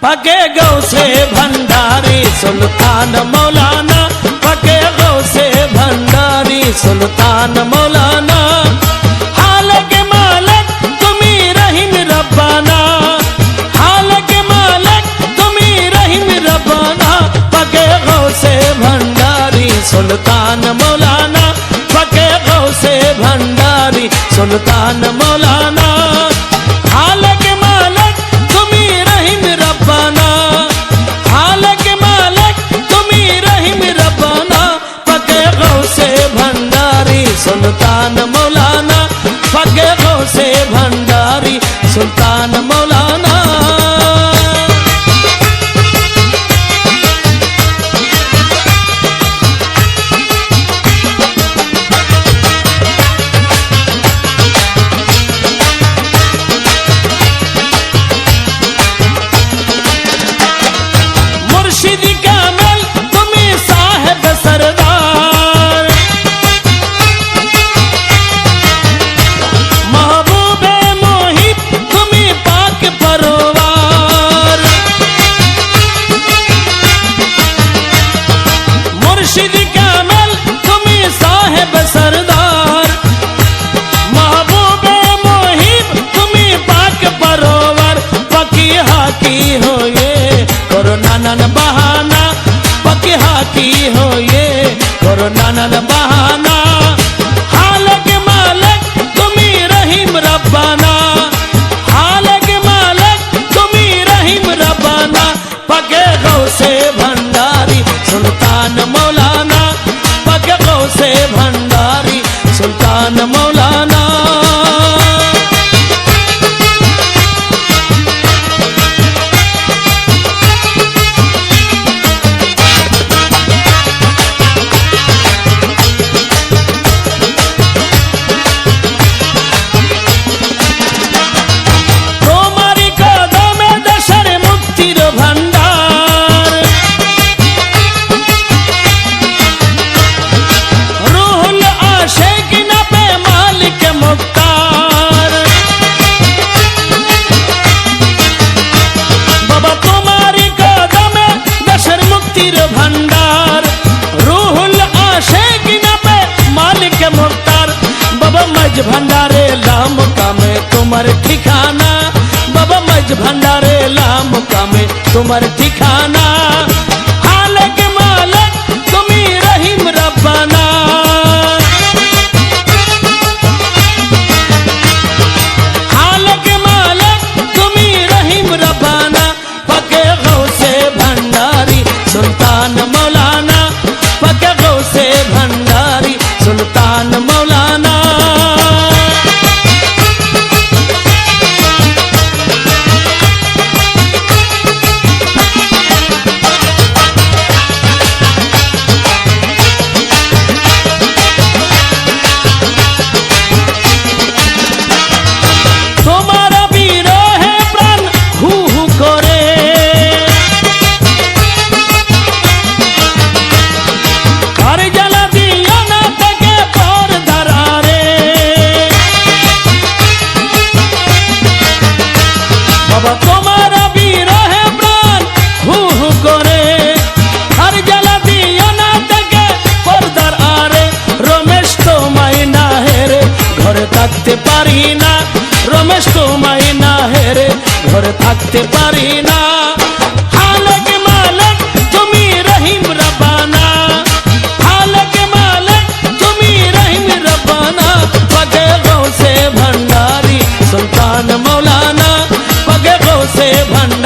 पके गौसे भंडारी सुल्तान मौलाना, पके गौसे भंडारी सुल्तान मौलाना। हाल के मालिक तुम्ही रहीम रब्बाना, हाल के मालिक तुम्ही रहीम रब्बाना। पके गौसे भंडारी सुल्तान मौलाना, पके गौसे भंडारी सुल्तान मौलाना। हाल के मालिक तुम्ही रहीम रब्बाना, हाल के मालिक तुम्ही रहीम रब्बाना। पके गौसे भंडारी सुल्तान मौलाना, पके गौसे भंडारी सुल्तान मौलाना। नानन बहाना पके हाकी हो ये करो नानन बहाना। हाल के मालिक तुम्ही रहीम रब्बाना, हाल के मालिक तुम्ही रहीम रब्बाना। पके गौसे भंडारी सुल्तान मौलाना, पके गौसे भंडारी सुल्तान मौलाना। भंडार रूहुल आशिकीना पे मालिक मुख्तार। बाबा मज भंडारे लाम का में तुम्हार ठिकाना, बाबा मज भंडारे लाम का में तुम्हार ठिकाना। हाल के मालिक तुम्ही रहीम रब्बाना, हाल के मालिक तुम्ही रहीम रब्बाना। पके गौसे भंडारी सुल्तान मौलाना, पके गौसे भंडारी सुल्तान मौलाना। तुम्हारा वीरो है प्राण हु हु करे, बाबा तुम्हारा वीर है प्राण हु हु करे। हर जला दिया ना तके पर्दार आरे, रमेश तो माइना हेरे घर থাকতে পারি না, रमेश तो माइना हेरे घर থাকতে পারি না। हाल के मालिक तुम्ही रहीम रब्बाना, हाल के मालिक तुम्ही रहीम रब्बाना। पके गौसे भंडारी सुल्तान मौलाना, पके गौसे भंडारी